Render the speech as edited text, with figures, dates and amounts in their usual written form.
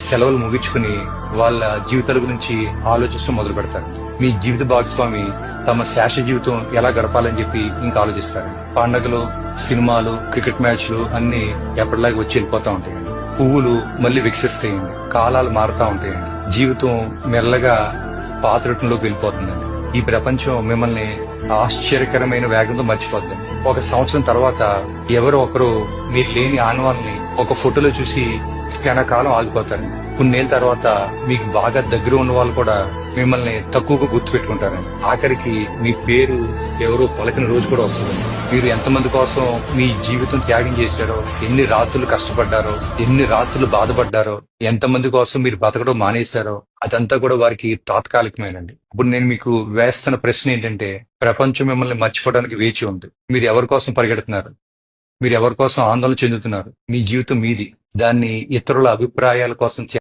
సెలవులు ముగించుకుని వాళ్ళ జీవితాల గురించి ఆలోచించడం మొదలు పెడతారు. మీ జీవిత భాగస్వామి తమ శేష జీవితం ఎలా గడపాలని చెప్పి ఇంకా ఆలోచిస్తారు. పండగలు, సినిమాలు, క్రికెట్ మ్యాచ్లు అన్ని ఎప్పటిలాగా వచ్చి వెళ్ళిపోతా ఉంటాయండి. పువ్వులు మళ్ళీ వికసిస్తాయండి. కాలాలు మారుతా ఉంటాయండి. జీవితం మెల్లగా పాతరూపంలోకి వెళ్ళిపోతుందండి. ఈ ప్రపంచం మిమ్మల్ని ఆశ్చర్యకరమైన వేగంతో మర్చిపోతుంది. 1 సంవత్సరం తర్వాత ఎవరో ఒకరు మీరు లేని ఆనవాళ్ళని ఒక ఫోటోలో చూసి క్షణకాలం ఆగిపోతారు. కొన్నేళ్ళ తర్వాత మీకు బాగా దగ్గర ఉన్న వాళ్ళు కూడా మిమ్మల్ని తక్కువగా గుర్తు పెట్టుకుంటారండి. ఆఖరికి మీ పేరు ఎవరో పలకిన రోజు కూడా వస్తుంది. మీరు ఎంతమంది కోసం మీ జీవితం త్యాగం చేశారో, ఎన్ని రాత్రులు కష్టపడ్డారో, ఎన్ని రాత్రులు బాధపడ్డారో, ఎంతమంది కోసం మీరు బతకడం మానేశారో అదంతా కూడా వారికి తాత్కాలికమేనండి. ఇప్పుడు నేను మీకు వేస్తున్న ప్రశ్న ఏంటంటే, ప్రపంచం మిమ్మల్ని మర్చిపోవడానికి వేచి ఉంది. మీరు ఎవరి కోసం పరిగెడుతున్నారు? మీరు ఎవరి కోసం ఆందోళన చెందుతున్నారు? మీ జీవితం మీది. దాన్ని ఇతరుల అభిప్రాయాల కోసం